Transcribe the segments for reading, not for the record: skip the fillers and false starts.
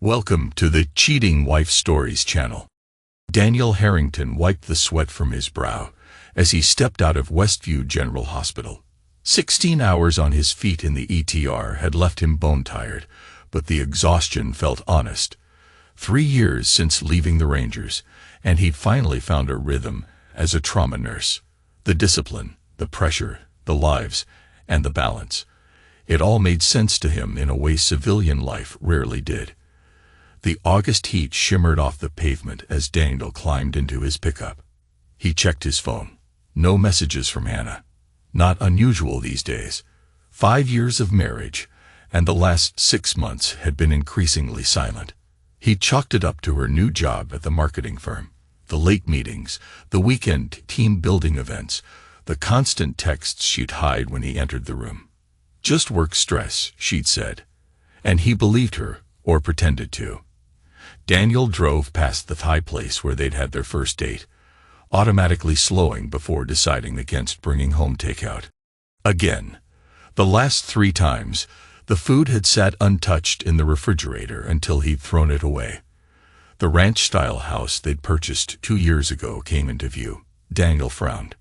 Welcome to the Cheating Wife Stories channel. Daniel Harrington wiped the sweat from his brow as he stepped out of Westview General Hospital. 16 hours on his feet in the ETR had left him bone-tired, but the exhaustion felt honest. 3 years since leaving the Rangers, and he'd finally found a rhythm as a trauma nurse. The discipline, the pressure, the lives, and the balance. It all made sense to him in a way civilian life rarely did. The August heat shimmered off the pavement as Daniel climbed into his pickup. He checked his phone. No messages from Hannah. Not unusual these days. 5 years of marriage, and the last 6 months had been increasingly silent. He chalked it up to her new job at the marketing firm. The late meetings, the weekend team-building events, the constant texts she'd hide when he entered the room. Just work stress, she'd said. And he believed her, or pretended to. Daniel drove past the Thai place where they'd had their first date, automatically slowing before deciding against bringing home takeout. Again. The last 3 times, the food had sat untouched in the refrigerator until he'd thrown it away. The ranch-style house they'd purchased 2 years ago came into view. Daniel frowned.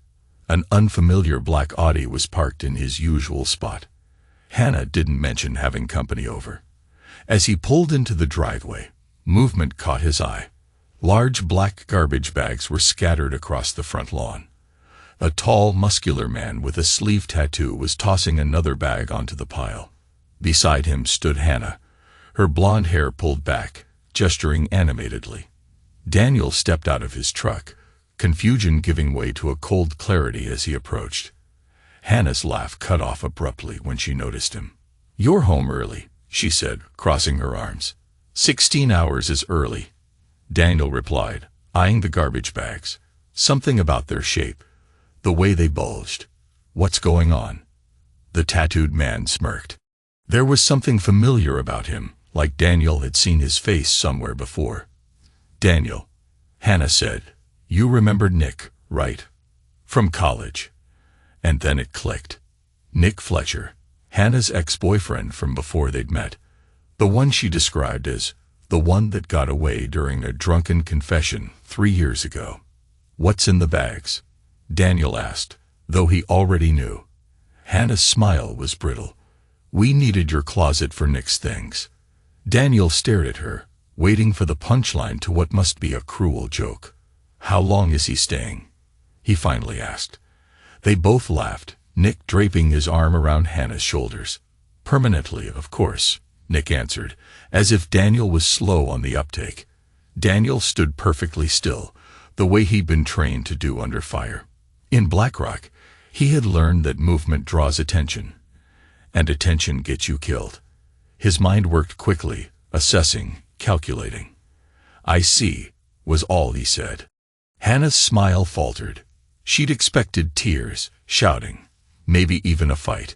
An unfamiliar black Audi was parked in his usual spot. Hannah didn't mention having company over. As he pulled into the driveway, movement caught his eye. Large black garbage bags were scattered across the front lawn. A tall, muscular man with a sleeve tattoo was tossing another bag onto the pile. Beside him stood Hannah, her blonde hair pulled back, gesturing animatedly. Daniel stepped out of his truck, confusion giving way to a cold clarity as he approached. Hannah's laugh cut off abruptly when she noticed him. "You're home early," she said, crossing her arms. 16 hours is early, Daniel replied, eyeing the garbage bags. Something about their shape, the way they bulged. "What's going on?" The tattooed man smirked. There was something familiar about him, like Daniel had seen his face somewhere before. "Daniel," Hannah said, "you remember Nick, right? From college." And then it clicked. Nick Fletcher, Hannah's ex-boyfriend from before they'd met. The one she described as the one that got away during a drunken confession 3 years ago. "What's in the bags?" Daniel asked, though he already knew. Hannah's smile was brittle. "We needed your closet for Nick's things." Daniel stared at her, waiting for the punchline to what must be a cruel joke. "How long is he staying?" he finally asked. They both laughed, Nick draping his arm around Hannah's shoulders. "Permanently, of course," Nick answered, as if Daniel was slow on the uptake. Daniel stood perfectly still, the way he'd been trained to do under fire. In Blackrock, he had learned that movement draws attention, and attention gets you killed. His mind worked quickly, assessing, calculating. "I see," was all he said. Hannah's smile faltered. She'd expected tears, shouting, maybe even a fight.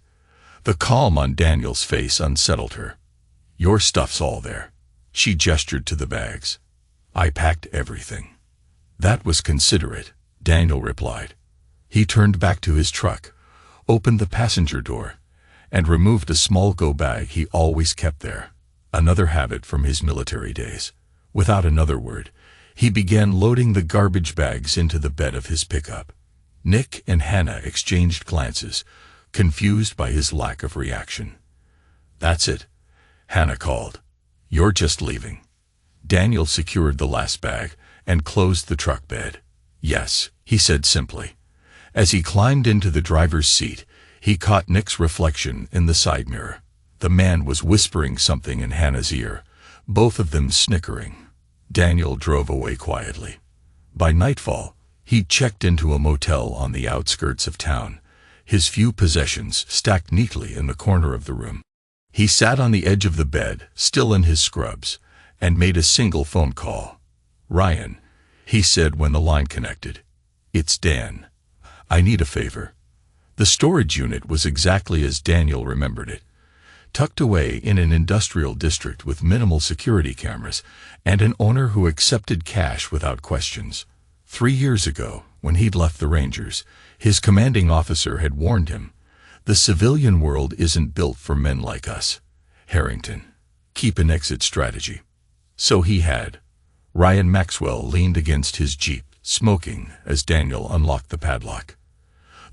The calm on Daniel's face unsettled her. "Your stuff's all there." She gestured to the bags. "I packed everything." "That was considerate," Daniel replied. He turned back to his truck, opened the passenger door, and removed a small go bag he always kept there, another habit from his military days. Without another word, he began loading the garbage bags into the bed of his pickup. Nick and Hannah exchanged glances, confused by his lack of reaction. "That's it," Hannah called. "You're just leaving." Daniel secured the last bag and closed the truck bed. "Yes," he said simply. As he climbed into the driver's seat, he caught Nick's reflection in the side mirror. The man was whispering something in Hannah's ear, both of them snickering. Daniel drove away quietly. By nightfall, he'd checked into a motel on the outskirts of town, his few possessions stacked neatly in the corner of the room. He sat on the edge of the bed, still in his scrubs, and made a single phone call. "Ryan," he said when the line connected. "It's Dan. I need a favor." The storage unit was exactly as Daniel remembered it, tucked away in an industrial district with minimal security cameras and an owner who accepted cash without questions. 3 years ago, when he'd left the Rangers, his commanding officer had warned him, "The civilian world isn't built for men like us, Harrington. Keep an exit strategy." So he had. Ryan Maxwell leaned against his Jeep, smoking, as Daniel unlocked the padlock.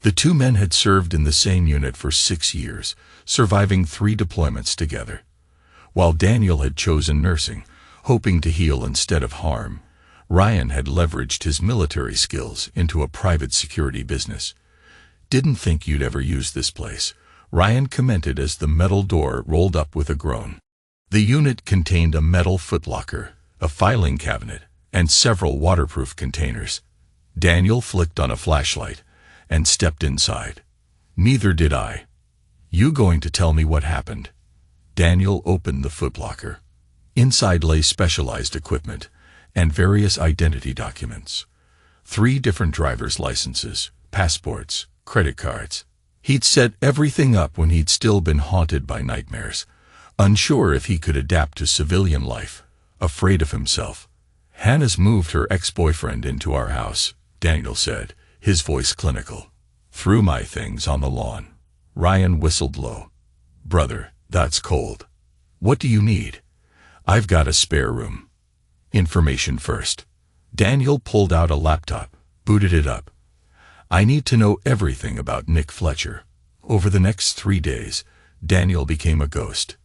The two men had served in the same unit for 6 years, surviving 3 deployments together. While Daniel had chosen nursing, hoping to heal instead of harm, Ryan had leveraged his military skills into a private security business. "Didn't think you'd ever use this place," Ryan commented as the metal door rolled up with a groan. The unit contained a metal footlocker, a filing cabinet, and several waterproof containers. Daniel flicked on a flashlight and stepped inside. "Neither did I." "You going to tell me what happened?" Daniel opened the footlocker. Inside lay specialized equipment and various identity documents. 3 different driver's licenses, passports, credit cards. He'd set everything up when he'd still been haunted by nightmares, unsure if he could adapt to civilian life, afraid of himself. "Hannah's moved her ex-boyfriend into our house," Daniel said, his voice clinical. "Threw my things on the lawn." Ryan whistled low. "Brother, that's cold. What do you need?" "I've got a spare room." "Information first." Daniel pulled out a laptop, booted it up. "I need to know everything about Nick Fletcher." Over the next 3 days, Daniel became a ghost.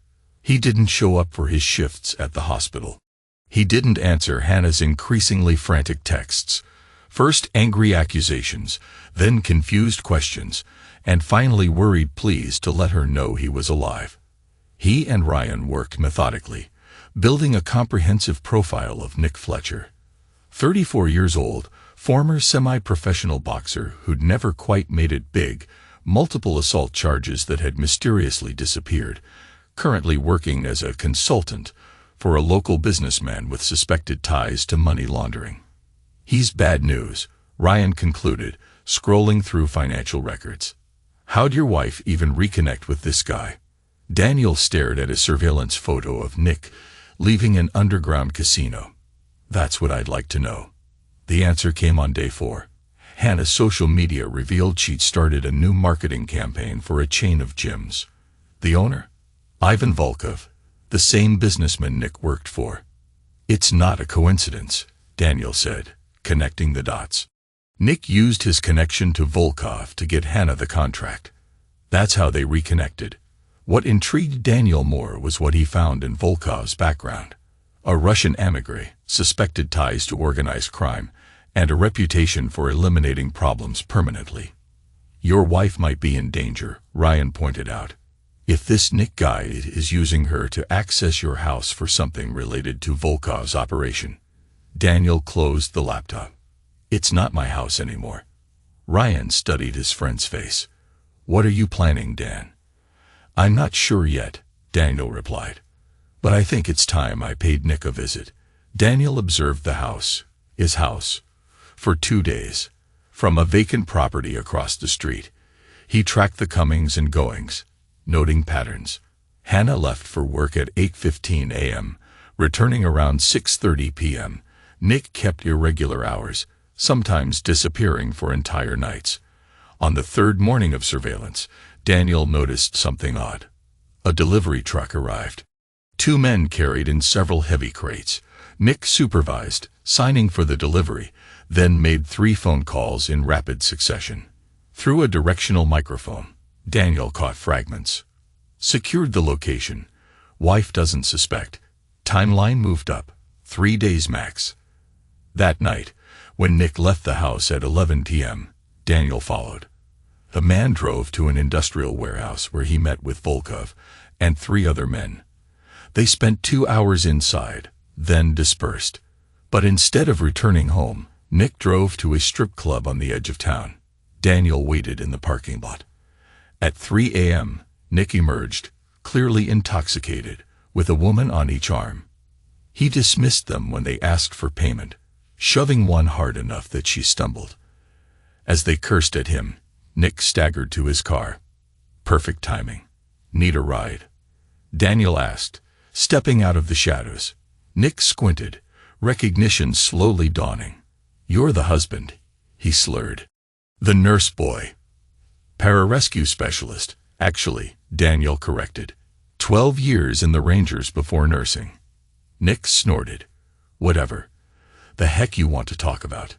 He didn't show up for his shifts at the hospital. He didn't answer Hannah's increasingly frantic texts. First angry accusations, then confused questions, and finally worried pleas to let her know he was alive. He and Ryan worked methodically, building a comprehensive profile of Nick Fletcher. 34 years old, former semi-professional boxer who'd never quite made it big, multiple assault charges that had mysteriously disappeared, currently working as a consultant for a local businessman with suspected ties to money laundering. "He's bad news," Ryan concluded, scrolling through financial records. "How'd your wife even reconnect with this guy?" Daniel stared at a surveillance photo of Nick leaving an underground casino. "That's what I'd like to know." The answer came on day 4. Hannah's social media revealed she'd started a new marketing campaign for a chain of gyms. The owner? Ivan Volkov, the same businessman Nick worked for. "It's not a coincidence," Daniel said, connecting the dots. Nick used his connection to Volkov to get Hannah the contract. That's how they reconnected. What intrigued Daniel more was what he found in Volkov's background. A Russian emigre, suspected ties to organized crime, and a reputation for eliminating problems permanently. "Your wife might be in danger," Ryan pointed out. "If this Nick guy is using her to access your house for something related to Volkov's operation." Daniel closed the laptop. "It's not my house anymore." Ryan studied his friend's face. "What are you planning, Dan?" "I'm not sure yet," Daniel replied. "But I think it's time I paid Nick a visit." Daniel observed the house, his house, for 2 days. From a vacant property across the street, he tracked the comings and goings, noting patterns. Hannah left for work at 8:15 a.m., returning around 6:30 p.m. Nick kept irregular hours, sometimes disappearing for entire nights. On the 3rd morning of surveillance, Daniel noticed something odd. A delivery truck arrived. 2 men carried in several heavy crates. Nick supervised, signing for the delivery, then made 3 phone calls in rapid succession. Through a directional microphone, Daniel caught fragments. Secured the location. Wife doesn't suspect. Timeline moved up. 3 days max. That night, when Nick left the house at 11 p.m., Daniel followed. The man drove to an industrial warehouse where he met with Volkov and 3 other men. They spent 2 hours inside, then dispersed. But instead of returning home, Nick drove to a strip club on the edge of town. Daniel waited in the parking lot. At 3 a.m., Nick emerged, clearly intoxicated, with a woman on each arm. He dismissed them when they asked for payment, shoving one hard enough that she stumbled. As they cursed at him, Nick staggered to his car. "Perfect timing. Need a ride?" Daniel asked, stepping out of the shadows. Nick squinted, recognition slowly dawning. "You're the husband," he slurred. "The nurse boy." "Pararescue specialist, actually," Daniel corrected. 12 years in the Rangers before nursing. Nick snorted. Whatever. The heck you want to talk about?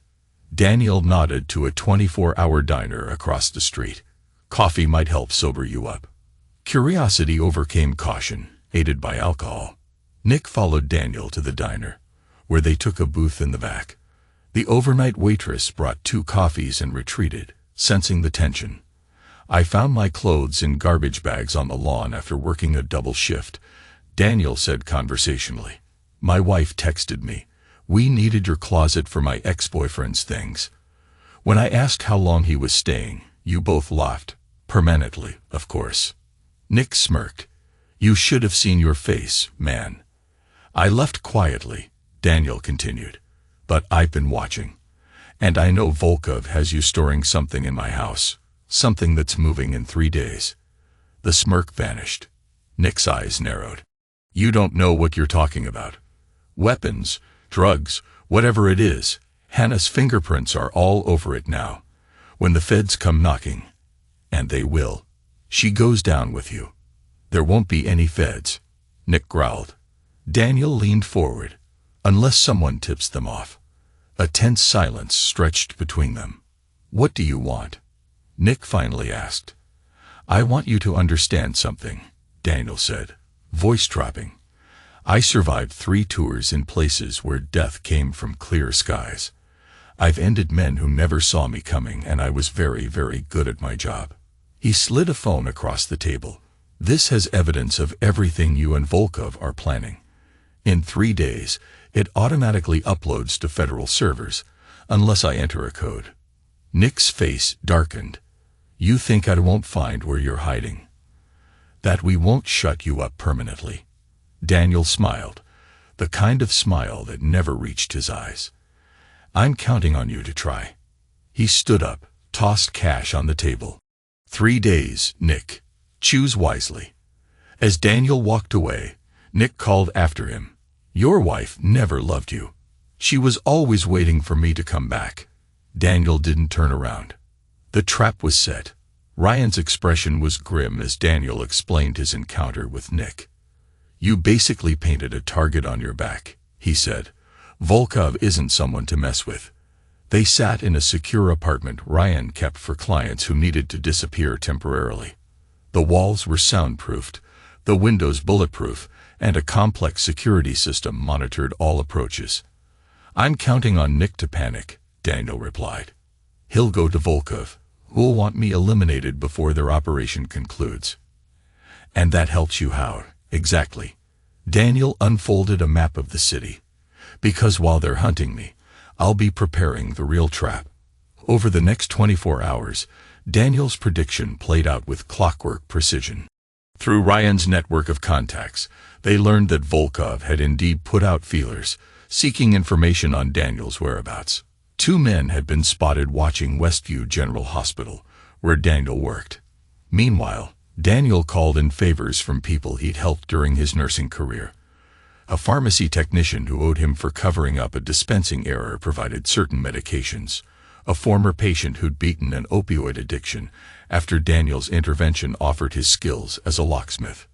Daniel nodded to a 24-hour diner across the street. Coffee might help sober you up. Curiosity overcame caution, aided by alcohol. Nick followed Daniel to the diner, where they took a booth in the back. The overnight waitress brought 2 coffees and retreated, sensing the tension. I found my clothes in garbage bags on the lawn after working a double shift, Daniel said conversationally. My wife texted me. We needed your closet for my ex-boyfriend's things. When I asked how long he was staying, you both laughed. Permanently, of course. Nick smirked. You should have seen your face, man. I left quietly, Daniel continued. But I've been watching. And I know Volkov has you storing something in my house. Something that's moving in 3 days. The smirk vanished. Nick's eyes narrowed. You don't know what you're talking about. Weapons, drugs, whatever it is, Hannah's fingerprints are all over it now. When the feds come knocking, and they will, she goes down with you. There won't be any feds, Nick growled. Daniel leaned forward. Unless someone tips them off. A tense silence stretched between them. What do you want? Nick finally asked. I want you to understand something, Daniel said, voice dropping. I survived 3 tours in places where death came from clear skies. I've ended men who never saw me coming, and I was very, very good at my job. He slid a phone across the table. This has evidence of everything you and Volkov are planning. In 3 days, it automatically uploads to federal servers, unless I enter a code. Nick's face darkened. You think I won't find where you're hiding? That we won't shut you up permanently? Daniel smiled, the kind of smile that never reached his eyes. I'm counting on you to try. He stood up, tossed cash on the table. 3 days, Nick. Choose wisely. As Daniel walked away, Nick called after him. Your wife never loved you. She was always waiting for me to come back. Daniel didn't turn around. The trap was set. Ryan's expression was grim as Daniel explained his encounter with Nick. You basically painted a target on your back, he said. Volkov isn't someone to mess with. They sat in a secure apartment Ryan kept for clients who needed to disappear temporarily. The walls were soundproofed, the windows bulletproof, and a complex security system monitored all approaches. I'm counting on Nick to panic, Daniel replied. He'll go to Volkov, who'll want me eliminated before their operation concludes. And that helps you how, exactly? Daniel unfolded a map of the city. Because while they're hunting me, I'll be preparing the real trap. Over the next 24 hours, Daniel's prediction played out with clockwork precision. Through Ryan's network of contacts, they learned that Volkov had indeed put out feelers, seeking information on Daniel's whereabouts. 2 men had been spotted watching Westview General Hospital, where Daniel worked. Meanwhile, Daniel called in favors from people he'd helped during his nursing career. A pharmacy technician who owed him for covering up a dispensing error provided certain medications. A former patient who'd beaten an opioid addiction after Daniel's intervention offered his skills as a locksmith.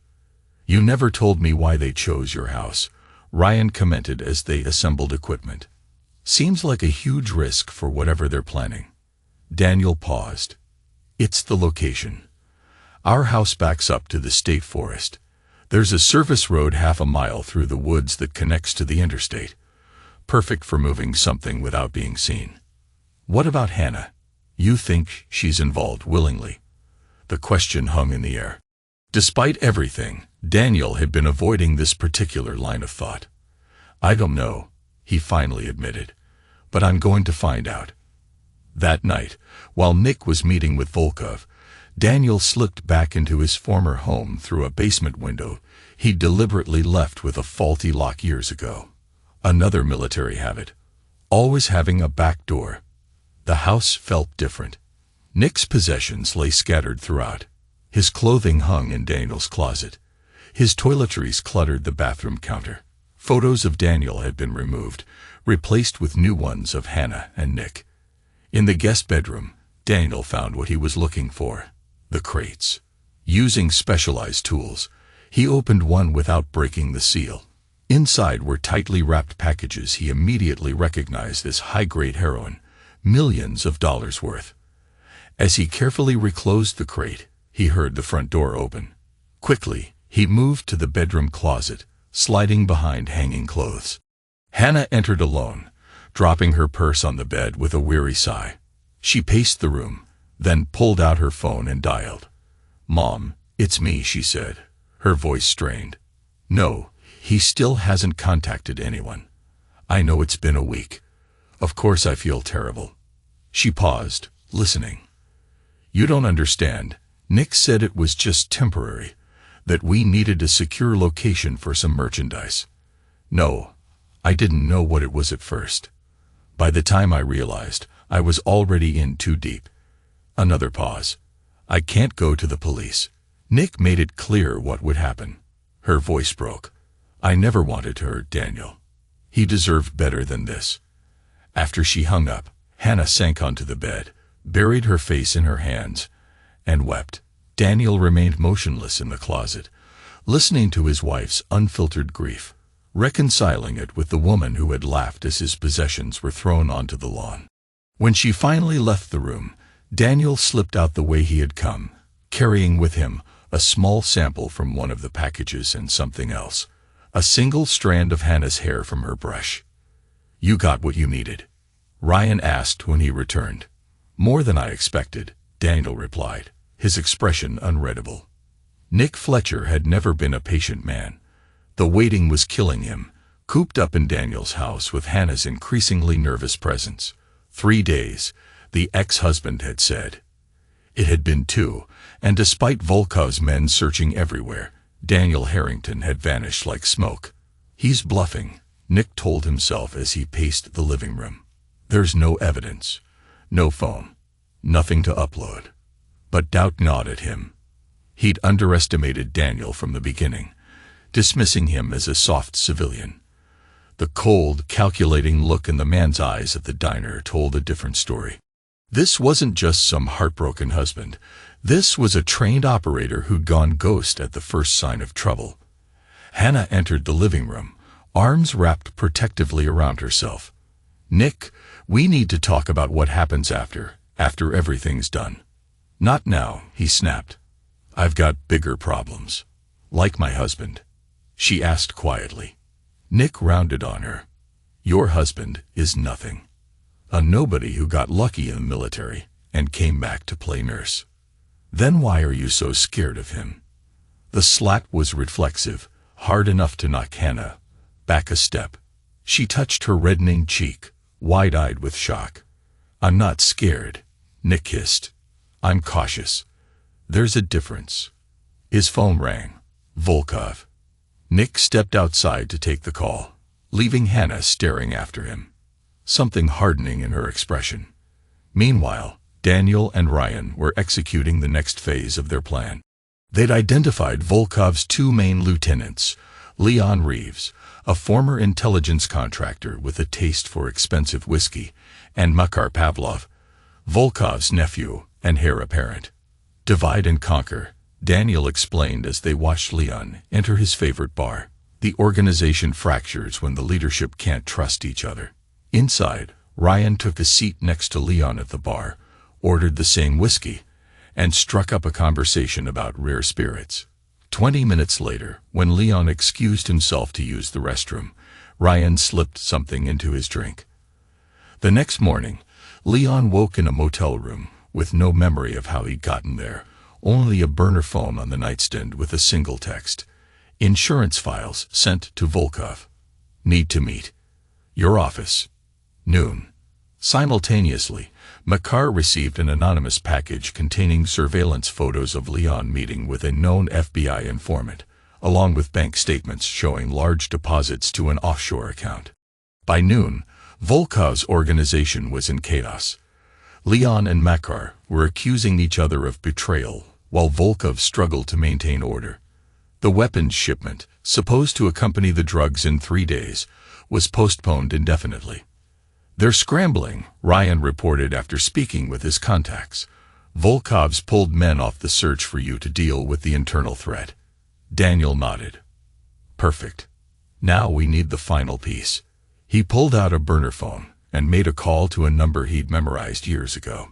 You never told me why they chose your house, Ryan commented as they assembled equipment. Seems like a huge risk for whatever they're planning. Daniel paused. It's the location. Our house backs up to the state forest. There's a service road half a mile through the woods that connects to the interstate. Perfect for moving something without being seen. What about Hannah? You think she's involved willingly? The question hung in the air. Despite everything, Daniel had been avoiding this particular line of thought. I don't know, he finally admitted, but I'm going to find out. That night, while Nick was meeting with Volkov, Daniel slipped back into his former home through a basement window he'd deliberately left with a faulty lock years ago. Another military habit. Always having a back door. The house felt different. Nick's possessions lay scattered throughout. His clothing hung in Daniel's closet. His toiletries cluttered the bathroom counter. Photos of Daniel had been removed, replaced with new ones of Hannah and Nick. In the guest bedroom, Daniel found what he was looking for. The crates. Using specialized tools, he opened one without breaking the seal. Inside were tightly wrapped packages he immediately recognized as high-grade heroin, millions of dollars worth. As he carefully reclosed the crate, he heard the front door open. Quickly, he moved to the bedroom closet, sliding behind hanging clothes. Hannah entered alone, dropping her purse on the bed with a weary sigh. She paced the room, then pulled out her phone and dialed. "Mom, it's me," she said, her voice strained. "No, he still hasn't contacted anyone. I know it's been a week. Of course I feel terrible." She paused, listening. "You don't understand. Nick said it was just temporary, that we needed a secure location for some merchandise." "No, I didn't know what it was at first. By the time I realized, I was already in too deep." Another pause. "I can't go to the police. Nick made it clear what would happen." Her voice broke. "I never wanted to hurt Daniel. He deserved better than this." After she hung up, Hannah sank onto the bed, buried her face in her hands, and wept. Daniel remained motionless in the closet, listening to his wife's unfiltered grief, reconciling it with the woman who had laughed as his possessions were thrown onto the lawn. When she finally left the room, Daniel slipped out the way he had come, carrying with him a small sample from one of the packages and something else, a single strand of Hannah's hair from her brush. "You got what you needed?" Ryan asked when he returned. "More than I expected," Daniel replied, his expression unreadable. Nick Fletcher had never been a patient man. The waiting was killing him, cooped up in Daniel's house with Hannah's increasingly nervous presence. 3 days, the ex-husband had said. It had been 2, and despite Volkov's men searching everywhere, Daniel Harrington had vanished like smoke. "He's bluffing," Nick told himself as he paced the living room. "There's no evidence, no phone, nothing to upload." But doubt gnawed at him. He'd underestimated Daniel from the beginning, dismissing him as a soft civilian. The cold, calculating look in the man's eyes at the diner told a different story. This wasn't just some heartbroken husband. This was a trained operator who'd gone ghost at the first sign of trouble. Hannah entered the living room, arms wrapped protectively around herself. "Nick, we need to talk about what happens after everything's done." "Not now," he snapped. "I've got bigger problems." "Like my husband?" she asked quietly. Nick rounded on her. "Your husband is nothing. A nobody who got lucky in the military and came back to play nurse. Then why are you so scared of him?" The slap was reflexive, hard enough to knock Hannah back a step. She touched her reddening cheek, wide-eyed with shock. "I'm not scared," Nick hissed. "I'm cautious. There's a difference." His phone rang. Volkov. Nick stepped outside to take the call, leaving Hannah staring after him, something hardening in her expression. Meanwhile, Daniel and Ryan were executing the next phase of their plan. They'd identified Volkov's 2 main lieutenants, Leon Reeves, a former intelligence contractor with a taste for expensive whiskey, and Makar Pavlov, Volkov's nephew and heir apparent. "Divide and conquer," Daniel explained as they watched Leon enter his favorite bar. "The organization fractures when the leadership can't trust each other." Inside, Ryan took a seat next to Leon at the bar, ordered the same whiskey, and struck up a conversation about rare spirits. 20 minutes later, when Leon excused himself to use the restroom, Ryan slipped something into his drink. The next morning, Leon woke in a motel room with no memory of how he'd gotten there, only a burner phone on the nightstand with a single text. "Insurance files sent to Volkov. Need to meet. Your office. Noon." Simultaneously, Makar received an anonymous package containing surveillance photos of Leon meeting with a known FBI informant, along with bank statements showing large deposits to an offshore account. By noon, Volkov's organization was in chaos. Leon and Makar were accusing each other of betrayal, while Volkov struggled to maintain order. The weapons shipment, supposed to accompany the drugs in 3 days, was postponed indefinitely. "They're scrambling," Ryan reported after speaking with his contacts. "Volkov's pulled men off the search for you to deal with the internal threat." Daniel nodded. "Perfect. Now we need the final piece. He pulled out a burner phone and made a call to a number he'd memorized years ago.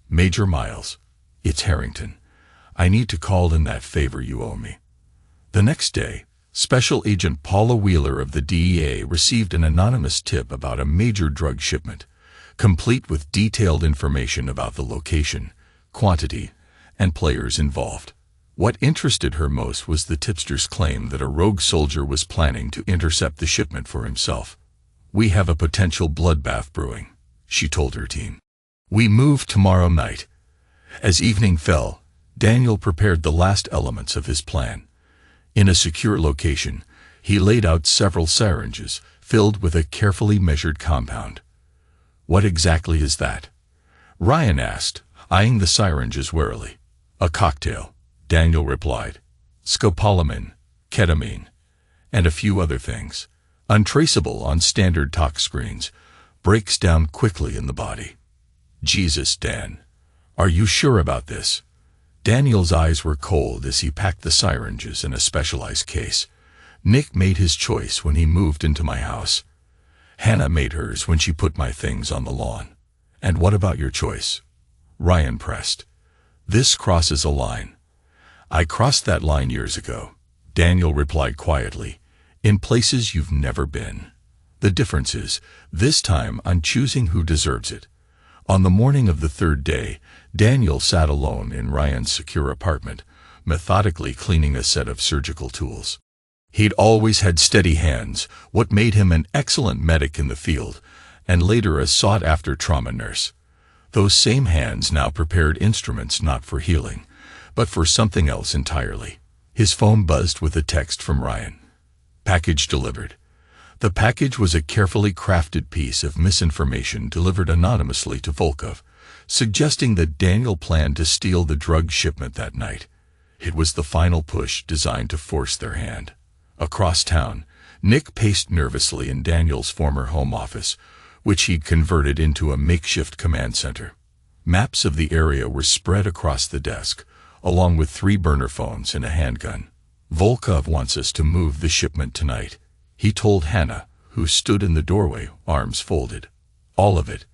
Major Miles, it's Harrington. I need to call in that favor you owe me. The next day, Special Agent Paula Wheeler of the DEA received an anonymous tip about a major drug shipment, complete with detailed information about the location, quantity, and players involved. What interested her most was the tipster's claim that a rogue soldier was planning to intercept the shipment for himself. "We have a potential bloodbath brewing," she told her team. "We move tomorrow night." As evening fell, Daniel prepared the last elements of his plan. In a secure location, he laid out several syringes filled with a carefully measured compound. "What exactly is that?" Ryan asked, eyeing the syringes warily. "A cocktail," Daniel replied. "Scopolamine, ketamine, and a few other things. Untraceable on standard tox screens. Breaks down quickly in the body." "Jesus, Dan. Are you sure about this?" Daniel's eyes were cold as he packed the syringes in a specialized case. "Nick made his choice when he moved into my house. Hannah made hers when she put my things on the lawn." "And what about your choice?" Ryan pressed. "This crosses a line." "I crossed that line years ago," Daniel replied quietly, "in places you've never been. The difference is, this time I'm choosing who deserves it." On the morning of the third day, Daniel sat alone in Ryan's secure apartment, methodically cleaning a set of surgical tools. He'd always had steady hands, what made him an excellent medic in the field, and later a sought-after trauma nurse. Those same hands now prepared instruments not for healing, but for something else entirely. His phone buzzed with a text from Ryan. "Package delivered." The package was a carefully crafted piece of misinformation delivered anonymously to Volkov, suggesting that Daniel planned to steal the drug shipment that night. It was the final push designed to force their hand. Across town, Nick paced nervously in Daniel's former home office, which he'd converted into a makeshift command center. Maps of the area were spread across the desk, along with 3 burner phones and a handgun. "Volkov wants us to move the shipment tonight," he told Hannah, who stood in the doorway, arms folded. "All of it.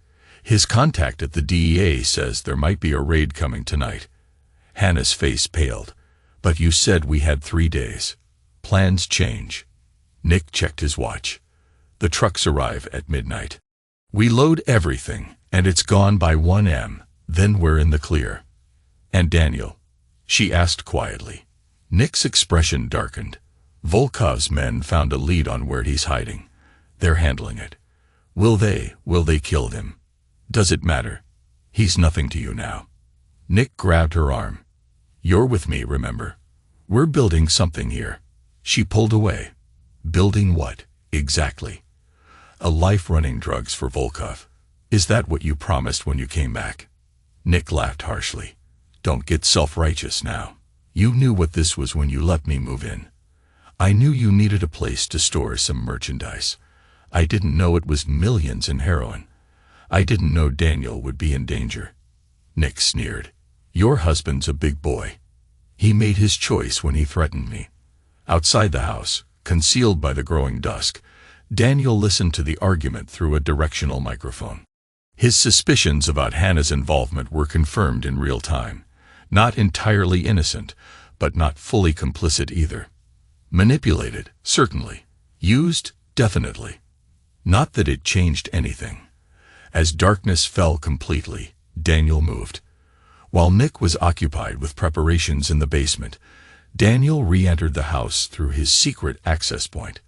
His contact at the DEA says there might be a raid coming tonight." Hannah's face paled. "But you said we had 3 days. Plans change." Nick checked his watch. "The trucks arrive at midnight. We load everything, and it's gone by 1 a.m., then we're in the clear." "And Daniel?" she asked quietly. Nick's expression darkened. "Volkov's men found a lead on where he's hiding. They're handling it. Will they kill him? Does it matter? He's nothing to you now." Nick grabbed her arm. "You're with me, remember? We're building something here." She pulled away. "Building what, exactly?" "A life running drugs for Volkov. Is that what you promised when you came back?" Nick laughed harshly. "Don't get self-righteous now. You knew what this was when you let me move in. I knew you needed a place to store some merchandise. I didn't know it was millions in heroin. I didn't know Daniel would be in danger." Nick sneered. "Your husband's a big boy. He made his choice when he threatened me." Outside the house, concealed by the growing dusk, Daniel listened to the argument through a directional microphone. His suspicions about Hannah's involvement were confirmed in real time. Not entirely innocent, but not fully complicit either. Manipulated, certainly. Used, definitely. Not that it changed anything. As darkness fell completely, Daniel moved. While Nick was occupied with preparations in the basement, Daniel re-entered the house through his secret access point.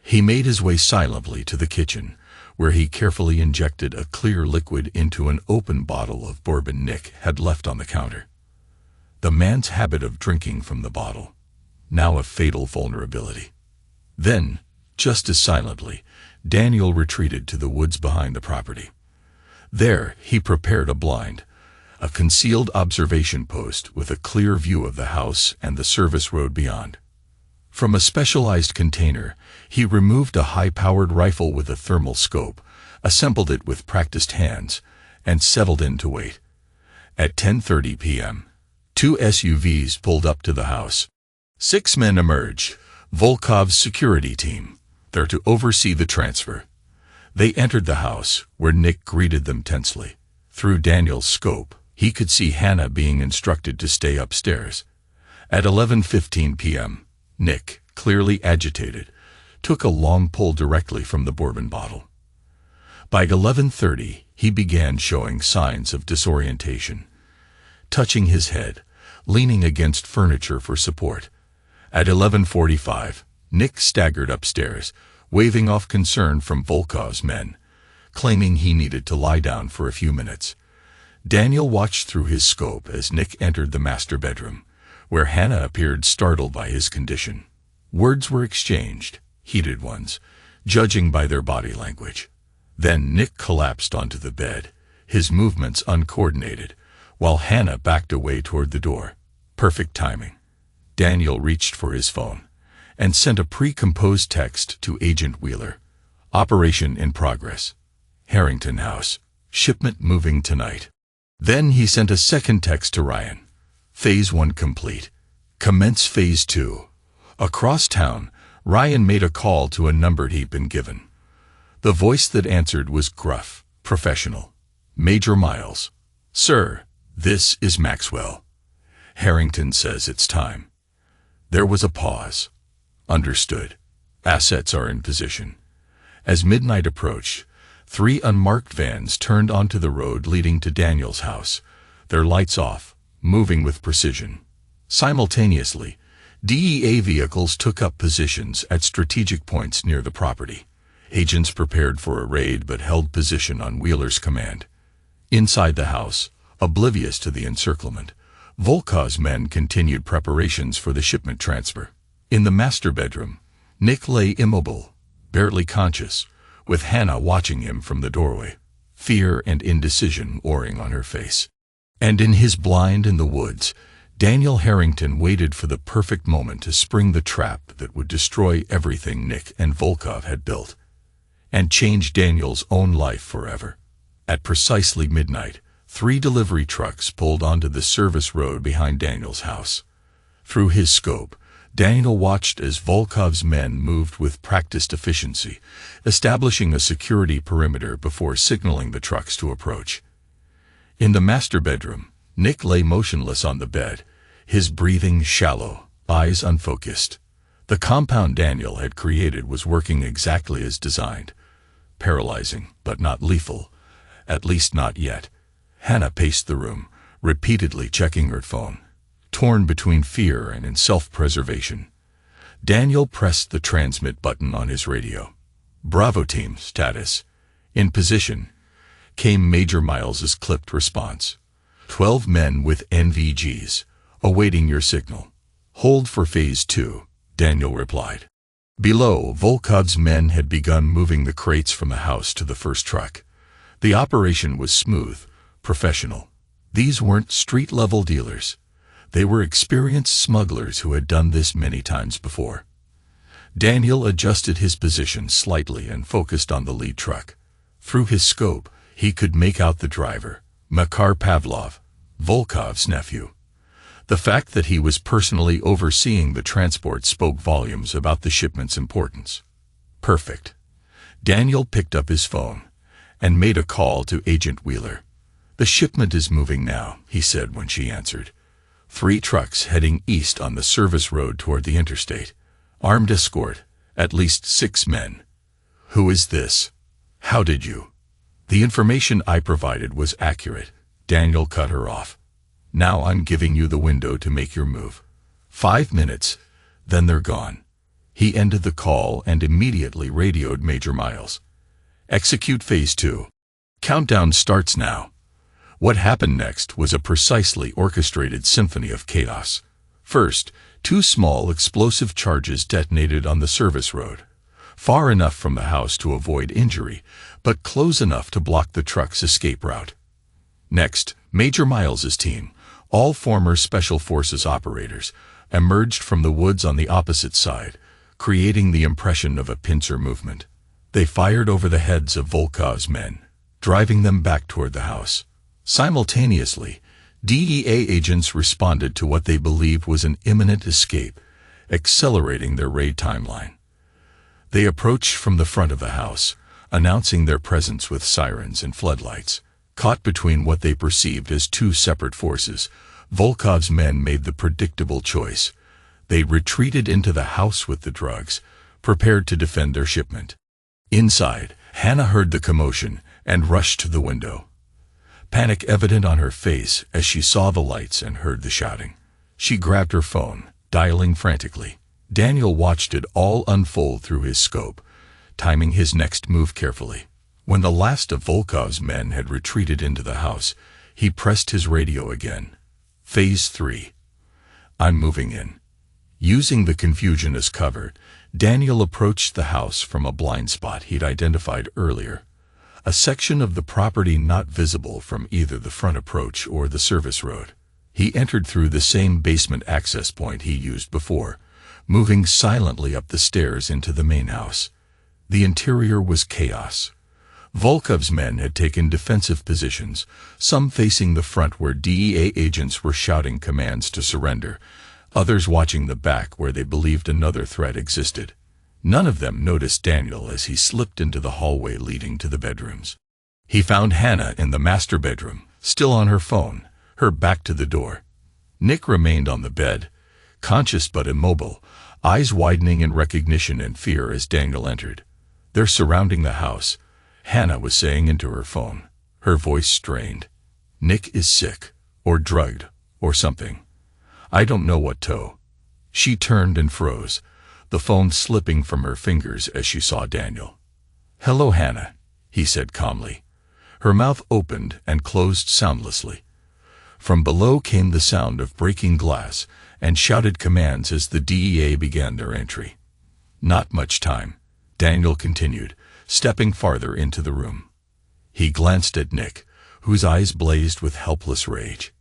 He made his way silently to the kitchen, where he carefully injected a clear liquid into an open bottle of bourbon Nick had left on the counter. The man's habit of drinking from the bottle, now a fatal vulnerability. Then, just as silently, Daniel retreated to the woods behind the property. There, he prepared a blind, a concealed observation post with a clear view of the house and the service road beyond. From a specialized container, he removed a high-powered rifle with a thermal scope, assembled it with practiced hands, and settled in to wait. At 10:30 p.m., 2 SUVs pulled up to the house. 6 men emerged, Volkov's security team, there to oversee the transfer. They entered the house, where Nick greeted them tensely. Through Daniel's scope, he could see Hannah being instructed to stay upstairs. At 11:15 p.m., Nick, clearly agitated, took a long pull directly from the bourbon bottle. By 11:30, he began showing signs of disorientation, touching his head, leaning against furniture for support. At 11:45, Nick staggered upstairs, waving off concern from Volkov's men, claiming he needed to lie down for a few minutes. Daniel watched through his scope as Nick entered the master bedroom, where Hannah appeared startled by his condition. Words were exchanged, heated ones, judging by their body language. Then Nick collapsed onto the bed, his movements uncoordinated, while Hannah backed away toward the door. Perfect timing. Daniel reached for his phone and sent a pre-composed text to Agent Wheeler. Operation in progress. Harrington House. Shipment moving tonight. Then he sent a second text to Ryan. Phase 1 complete. Commence Phase 2. Across town, Ryan made a call to a number he'd been given. The voice that answered was gruff, professional. Major Miles. Sir, this is Maxwell. Harrington says it's time. There was a pause. Understood. Assets are in position. As midnight approached, 3 unmarked vans turned onto the road leading to Daniel's house, their lights off, moving with precision. Simultaneously, DEA vehicles took up positions at strategic points near the property. Agents prepared for a raid but held position on Wheeler's command. Inside the house, oblivious to the encirclement, Volkov's men continued preparations for the shipment transfer. In the master bedroom, Nick lay immobile, barely conscious, with Hannah watching him from the doorway, fear and indecision oaring on her face. And in his blind in the woods, Daniel Harrington waited for the perfect moment to spring the trap that would destroy everything Nick and Volkov had built, and change Daniel's own life forever. At precisely midnight, 3 delivery trucks pulled onto the service road behind Daniel's house. Through his scope, Daniel watched as Volkov's men moved with practiced efficiency, establishing a security perimeter before signaling the trucks to approach. In the master bedroom, Nick lay motionless on the bed, his breathing shallow, eyes unfocused. The compound Daniel had created was working exactly as designed. Paralyzing, but not lethal. At least not yet. Hannah paced the room, repeatedly checking her phone, torn between fear and in self-preservation. Daniel pressed the transmit button on his radio. Bravo team, status. In position, came Major Miles's clipped response. 12 men with NVGs, awaiting your signal. Hold for Phase 2, Daniel replied. Below, Volkov's men had begun moving the crates from the house to the first truck. The operation was smooth, professional. These weren't street-level dealers. They were experienced smugglers who had done this many times before. Daniel adjusted his position slightly and focused on the lead truck. Through his scope, he could make out the driver, Makar Pavlov, Volkov's nephew. The fact that he was personally overseeing the transport spoke volumes about the shipment's importance. Perfect. Daniel picked up his phone and made a call to Agent Wheeler. The shipment is moving now, he said when she answered. 3 trucks heading east on the service road toward the interstate. Armed escort, at least 6 men. Who is this? How did you? The information I provided was accurate. Daniel cut her off. Now I'm giving you the window to make your move. 5 minutes, then they're gone. He ended the call and immediately radioed Major Miles. Execute Phase 2. Countdown starts now. What happened next was a precisely orchestrated symphony of chaos. First, 2 small explosive charges detonated on the service road, far enough from the house to avoid injury, but close enough to block the truck's escape route. Next, Major Miles's team, all former Special Forces operators, emerged from the woods on the opposite side, creating the impression of a pincer movement. They fired over the heads of Volkov's men, driving them back toward the house. Simultaneously, DEA agents responded to what they believed was an imminent escape, accelerating their raid timeline. They approached from the front of the house, announcing their presence with sirens and floodlights. Caught between what they perceived as two separate forces, Volkov's men made the predictable choice. They retreated into the house with the drugs, prepared to defend their shipment. Inside, Hannah heard the commotion and rushed to the window, panic evident on her face as she saw the lights and heard the shouting. She grabbed her phone, dialing frantically. Daniel watched it all unfold through his scope, timing his next move carefully. When the last of Volkov's men had retreated into the house, he pressed his radio again. Phase 3. I'm moving in. Using the confusion as cover, Daniel approached the house from a blind spot he'd identified earlier, a section of the property not visible from either the front approach or the service road. He entered through the same basement access point he used before, moving silently up the stairs into the main house. The interior was chaos. Volkov's men had taken defensive positions, some facing the front where DEA agents were shouting commands to surrender, others watching the back where they believed another threat existed. None of them noticed Daniel as he slipped into the hallway leading to the bedrooms. He found Hannah in the master bedroom, still on her phone, her back to the door. Nick remained on the bed, conscious but immobile, eyes widening in recognition and fear as Daniel entered. They're surrounding the house, Hannah was saying into her phone, her voice strained. Nick is sick, or drugged, or something. I don't know what to. She turned and froze, the phone slipping from her fingers as she saw Daniel. Hello, Hannah, he said calmly. Her mouth opened and closed soundlessly. From below came the sound of breaking glass and shouted commands as the DEA began their entry. Not much time, Daniel continued, stepping farther into the room. He glanced at Nick, whose eyes blazed with helpless rage.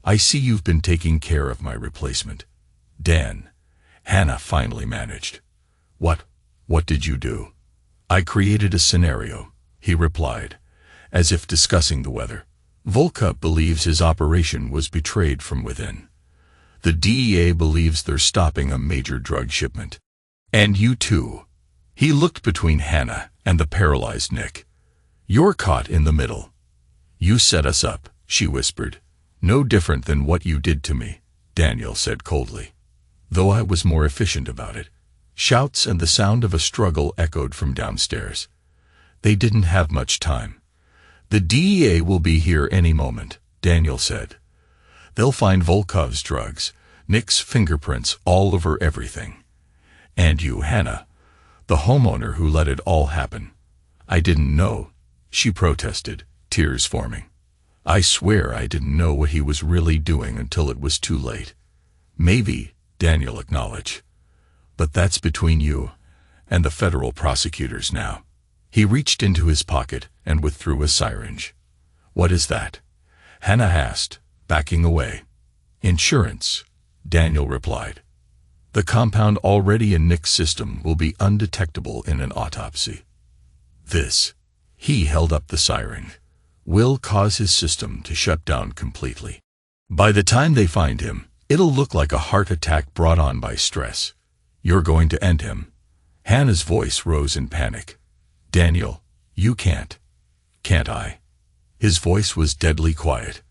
I see you've been taking care of my replacement. Dan, Hannah finally managed. What did you do? I created a scenario, he replied, as if discussing the weather. Volkov believes his operation was betrayed from within. The DEA believes they're stopping a major drug shipment. And you too. He looked between Hannah and the paralyzed Nick. You're caught in the middle. You set us up, she whispered. No different than what you did to me, Daniel said coldly, though I was more efficient about it. Shouts and the sound of a struggle echoed from downstairs. They didn't have much time. The DEA will be here any moment, Daniel said. They'll find Volkov's drugs, Nick's fingerprints all over everything. And you, Hannah, the homeowner who let it all happen. I didn't know, she protested, tears forming. I swear I didn't know what he was really doing until it was too late. Maybe, Daniel acknowledged. But that's between you and the federal prosecutors now. He reached into his pocket and withdrew a syringe. What is that? Hannah asked, backing away. Insurance, Daniel replied. The compound already in Nick's system will be undetectable in an autopsy. This, he held up the syringe, will cause his system to shut down completely. By the time they find him, it'll look like a heart attack brought on by stress. You're going to end him. Hannah's voice rose in panic. Daniel, you can't. Can't I? His voice was deadly quiet.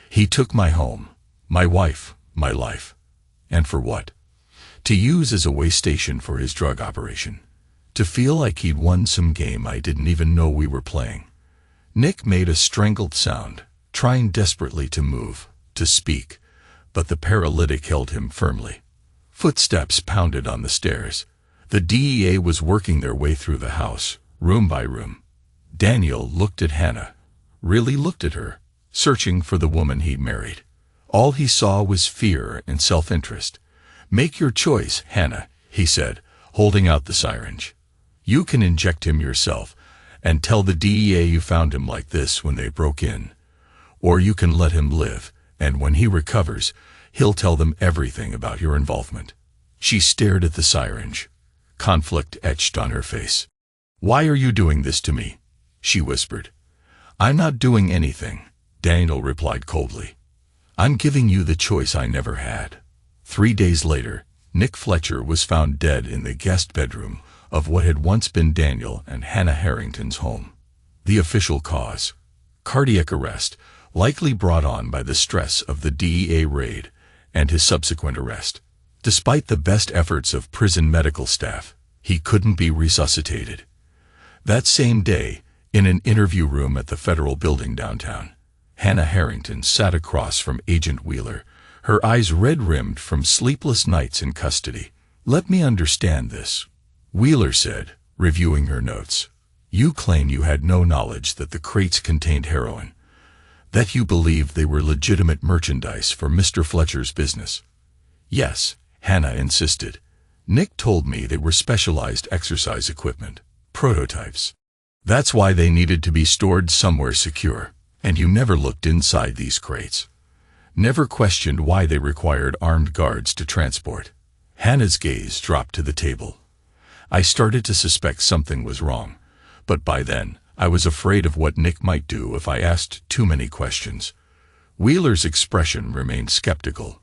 He took my home, my wife, my life. And for what? To use as a way station for his drug operation. To feel like he'd won some game I didn't even know we were playing. Nick made a strangled sound, trying desperately to move, to speak, but the paralytic held him firmly. Footsteps pounded on the stairs. The DEA was working their way through the house, room by room. Daniel looked at Hannah, really looked at her, searching for the woman he'd married. All he saw was fear and self-interest. Make your choice, Hannah, he said, holding out the syringe. You can inject him yourself and tell the DEA you found him like this when they broke in. Or you can let him live, and when he recovers, he'll tell them everything about your involvement. She stared at the syringe, conflict etched on her face. Why are you doing this to me? She whispered. I'm not doing anything, Daniel replied coldly. I'm giving you the choice I never had. 3 days later, Nick Fletcher was found dead in the guest bedroom, of what had once been Daniel and Hannah Harrington's home. The official cause: cardiac arrest, likely brought on by the stress of the DEA raid and his subsequent arrest. Despite the best efforts of prison medical staff, he couldn't be resuscitated. That same day, in an interview room at the federal building downtown, Hannah Harrington sat across from Agent Wheeler, her eyes red-rimmed from sleepless nights in custody. "Let me understand this," Wheeler said, reviewing her notes. "You claim you had no knowledge that the crates contained heroin, that you believed they were legitimate merchandise for Mr. Fletcher's business." "Yes," Hannah insisted. "Nick told me they were specialized exercise equipment, prototypes. That's why they needed to be stored somewhere secure, and you never looked inside these crates. Never questioned why they required armed guards to transport." Hannah's gaze dropped to the table. "I started to suspect something was wrong, but by then, I was afraid of what Nick might do if I asked too many questions." Wheeler's expression remained skeptical.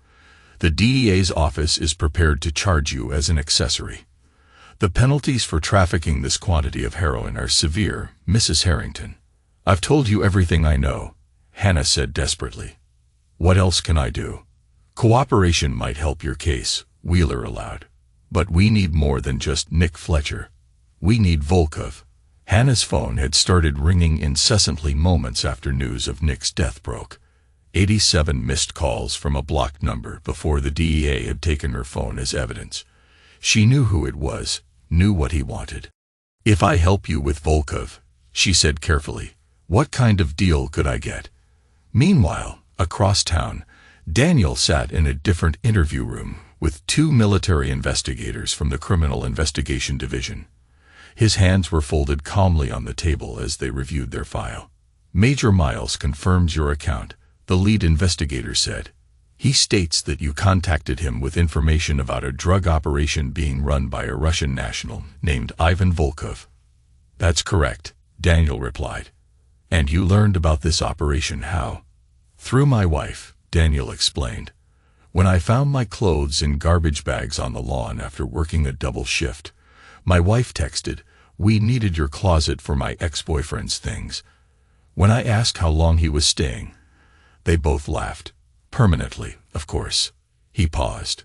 "The DEA's office is prepared to charge you as an accessory. The penalties for trafficking this quantity of heroin are severe, Mrs. Harrington." "I've told you everything I know," Hannah said desperately. "What else can I do?" "Cooperation might help your case," Wheeler allowed. "But we need more than just Nick Fletcher. We need Volkov." Hannah's phone had started ringing incessantly moments after news of Nick's death broke. 87 missed calls from a blocked number before the DEA had taken her phone as evidence. She knew who it was, knew what he wanted. "If I help you with Volkov," she said carefully, "what kind of deal could I get?" Meanwhile, across town, Daniel sat in a different interview room with 2 military investigators from the Criminal Investigation Division. His hands were folded calmly on the table as they reviewed their file. "Major Miles confirms your account," the lead investigator said. "He states that you contacted him with information about a drug operation being run by a Russian national named Ivan Volkov." "That's correct," Daniel replied. "And you learned about this operation how?" "Through my wife," Daniel explained. "When I found my clothes in garbage bags on the lawn after working a double shift, my wife texted, 'We needed your closet for my ex-boyfriend's things.' When I asked how long he was staying, they both laughed. Permanently, of course." He paused.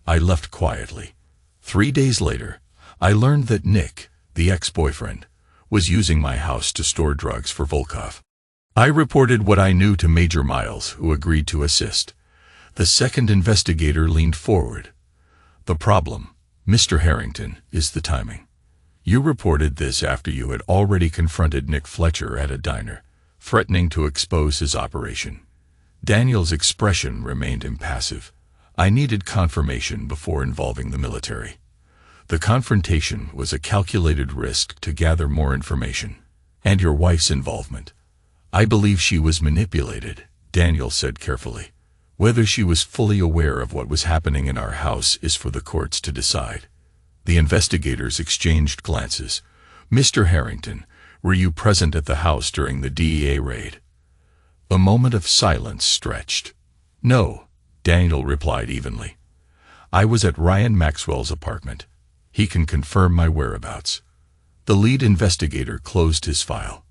"I left quietly. 3 days later, I learned that Nick, the ex-boyfriend, was using my house to store drugs for Volkov. I reported what I knew to Major Miles, who agreed to assist." The second investigator leaned forward. "The problem, Mr. Harrington, is the timing. You reported this after you had already confronted Nick Fletcher at a diner, threatening to expose his operation." Daniel's expression remained impassive. "I needed confirmation before involving the military. The confrontation was a calculated risk to gather more information. And your wife's involvement. I believe she was manipulated," Daniel said carefully. "Whether she was fully aware of what was happening in our house is for the courts to decide." The investigators exchanged glances. "Mr. Harrington, were you present at the house during the DEA raid?" A moment of silence stretched. "No," Daniel replied evenly. "I was at Ryan Maxwell's apartment. He can confirm my whereabouts." The lead investigator closed his file.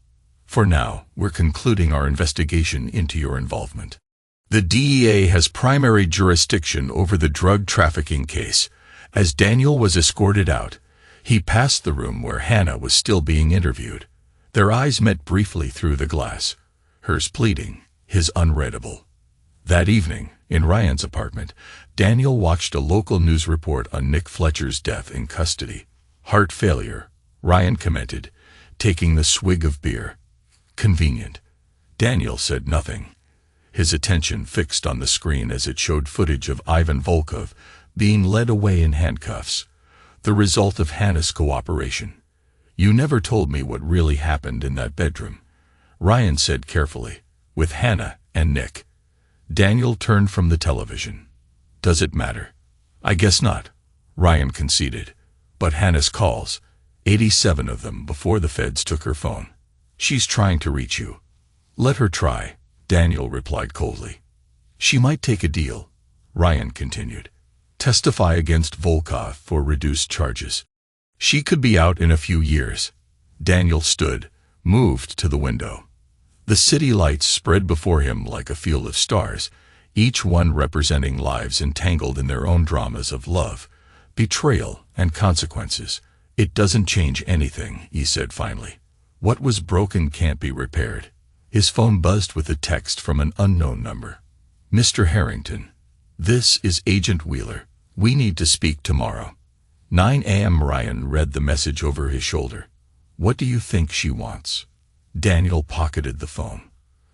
"For now, we're concluding our investigation into your involvement. The DEA has primary jurisdiction over the drug trafficking case." As Daniel was escorted out, he passed the room where Hannah was still being interviewed. Their eyes met briefly through the glass, hers pleading, his unreadable. That evening, in Ryan's apartment, Daniel watched a local news report on Nick Fletcher's death in custody. "Heart failure," Ryan commented, taking the swig of beer. "Convenient." Daniel said nothing, his attention fixed on the screen as it showed footage of Ivan Volkov being led away in handcuffs, the result of Hannah's cooperation. "You never told me what really happened in that bedroom," Ryan said carefully, "with Hannah and Nick." Daniel turned from the television. "Does it matter?" "I guess not," Ryan conceded. "But Hannah's calls, 87 of them before the feds took her phone. She's trying to reach you." "Let her try," Daniel replied coldly. "She might take a deal," Ryan continued. "Testify against Volkov for reduced charges. She could be out in a few years. Daniel stood, moved to the window. The city lights spread before him like a field of stars, each one representing lives entangled in their own dramas of love, betrayal, and consequences. It doesn't change anything, he said finally. What was broken can't be repaired. His phone buzzed with a text from an unknown number. Mr. Harrington, this is Agent Wheeler. We need to speak tomorrow. 9 a.m. Ryan read the message over his shoulder. What do you think she wants? Daniel pocketed the phone.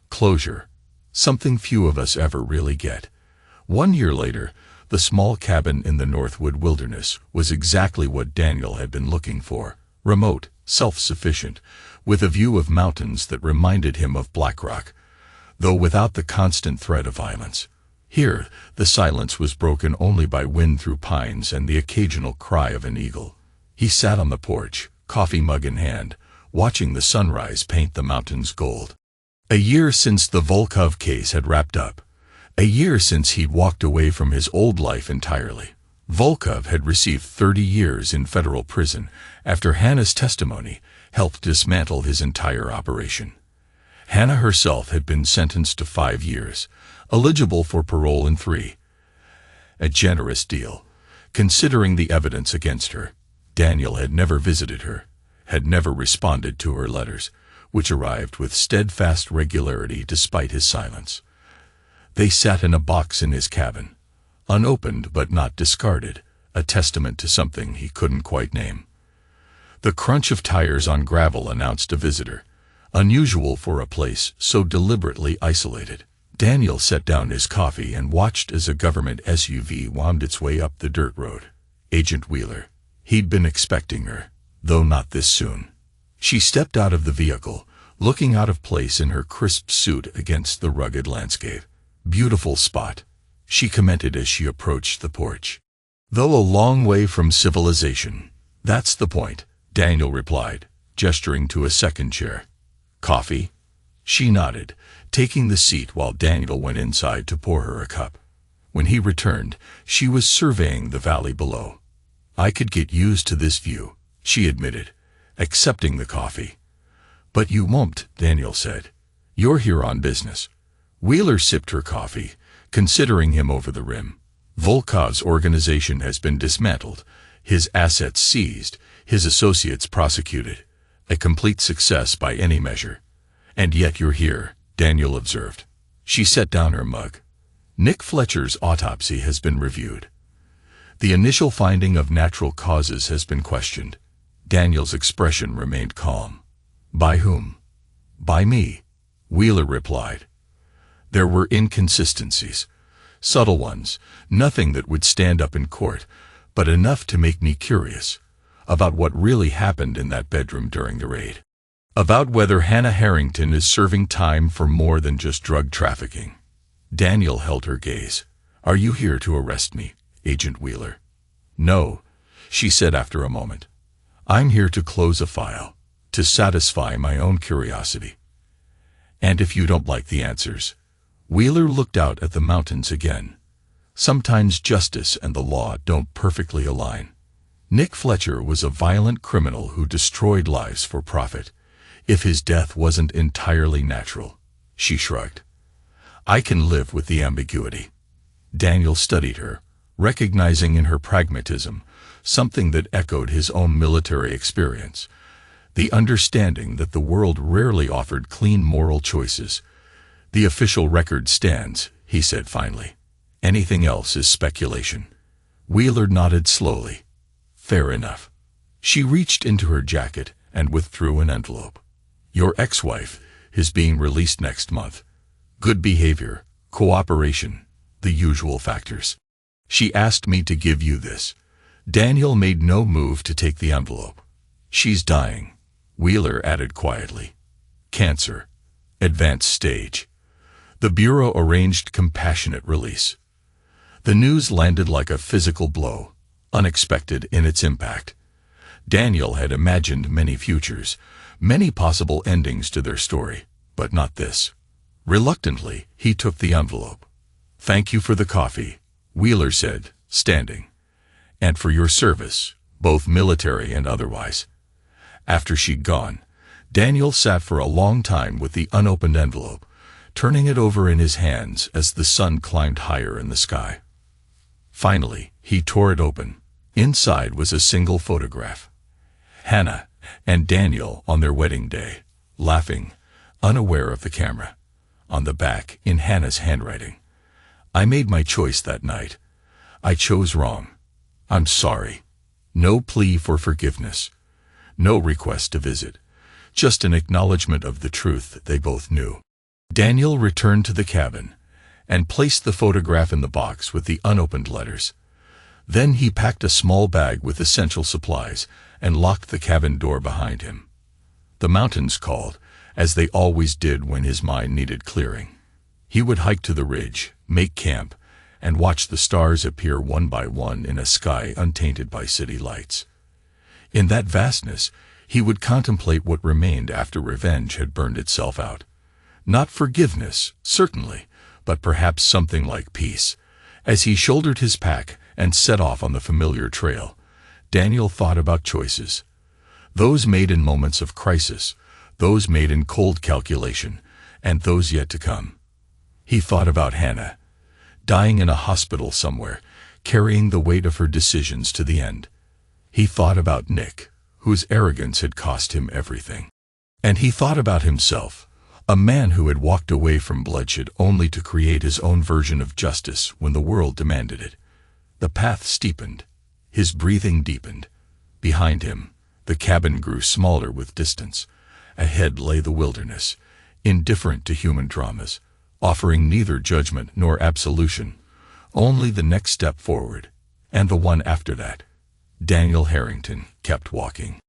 Closure. Something few of us ever really get. 1 year later, the small cabin in the Northwood wilderness was exactly what Daniel had been looking for. Remote, self-sufficient, with a view of mountains that reminded him of Black Rock, though without the constant threat of violence. Here, the silence was broken only by wind through pines and the occasional cry of an eagle. He sat on the porch, coffee mug in hand, watching the sunrise paint the mountains gold. A year since the Volkov case had wrapped up. A year since he'd walked away from his old life entirely. Volkov had received 30 years in federal prison after Hannah's testimony helped dismantle his entire operation. Hannah herself had been sentenced to 5 years, eligible for parole in 3. A generous deal, considering the evidence against her. Daniel had never visited her, had never responded to her letters, which arrived with steadfast regularity despite his silence. They sat in a box in his cabin, unopened but not discarded, a testament to something he couldn't quite name. The crunch of tires on gravel announced a visitor, unusual for a place so deliberately isolated. Daniel set down his coffee and watched as a government SUV wound its way up the dirt road. Agent Wheeler. He'd been expecting her, though not this soon. She stepped out of the vehicle, looking out of place in her crisp suit against the rugged landscape. Beautiful spot, she commented as she approached the porch. Though a long way from civilization. That's the point, Daniel replied, gesturing to a second chair. Coffee? She nodded, taking the seat while Daniel went inside to pour her a cup. When he returned, she was surveying the valley below. I could get used to this view, she admitted, accepting the coffee. But you won't, Daniel said. You're here on business. Wheeler sipped her coffee, considering him over the rim. Volkov's organization has been dismantled, his assets seized, his associates prosecuted. A complete success by any measure. And yet you're here, Daniel observed. She set down her mug. Nick Fletcher's autopsy has been reviewed. The initial finding of natural causes has been questioned. Daniel's expression remained calm. By whom? By me, Wheeler replied. There were inconsistencies, subtle ones, nothing that would stand up in court, but enough to make me curious about what really happened in that bedroom during the raid. About whether Hannah Harrington is serving time for more than just drug trafficking. Daniel held her gaze. Are you here to arrest me, Agent Wheeler? No, she said after a moment. I'm here to close a file, to satisfy my own curiosity. And if you don't like the answers. Wheeler looked out at the mountains again. Sometimes justice and the law don't perfectly align. Nick Fletcher was a violent criminal who destroyed lives for profit. If his death wasn't entirely natural, she shrugged. I can live with the ambiguity. Daniel studied her, recognizing in her pragmatism something that echoed his own military experience, the understanding that the world rarely offered clean moral choices. The official record stands, he said finally. Anything else is speculation. Wheeler nodded slowly. Fair enough. She reached into her jacket and withdrew an envelope. Your ex-wife is being released next month. Good behavior, cooperation, the usual factors. She asked me to give you this. Daniel made no move to take the envelope. She's dying, Wheeler added quietly. Cancer. Advanced stage. The Bureau arranged compassionate release. The news landed like a physical blow, unexpected in its impact. Daniel had imagined many futures, many possible endings to their story, but not this. Reluctantly, he took the envelope. Thank you for the coffee, Wheeler said, standing. And for your service, both military and otherwise. After she'd gone, Daniel sat for a long time with the unopened envelope, turning it over in his hands as the sun climbed higher in the sky. Finally, he tore it open. Inside was a single photograph. Hannah and Daniel on their wedding day, laughing, unaware of the camera. On the back, in Hannah's handwriting, "I made my choice that night. I chose wrong. I'm sorry." No plea for forgiveness. No request to visit. Just an acknowledgement of the truth they both knew. Daniel returned to the cabin and placed the photograph in the box with the unopened letters. Then he packed a small bag with essential supplies and locked the cabin door behind him. The mountains called, as they always did when his mind needed clearing. He would hike to the ridge, make camp, and watch the stars appear one by one in a sky untainted by city lights. In that vastness, he would contemplate what remained after revenge had burned itself out. Not forgiveness, certainly, but perhaps something like peace. As he shouldered his pack and set off on the familiar trail, Daniel thought about choices. Those made in moments of crisis, those made in cold calculation, and those yet to come. He thought about Hannah, dying in a hospital somewhere, carrying the weight of her decisions to the end. He thought about Nick, whose arrogance had cost him everything. And he thought about himself, a man who had walked away from bloodshed only to create his own version of justice when the world demanded it. The path steepened. His breathing deepened. Behind him, the cabin grew smaller with distance. Ahead lay the wilderness, indifferent to human dramas, offering neither judgment nor absolution, only the next step forward, and the one after that. Daniel Harrington kept walking.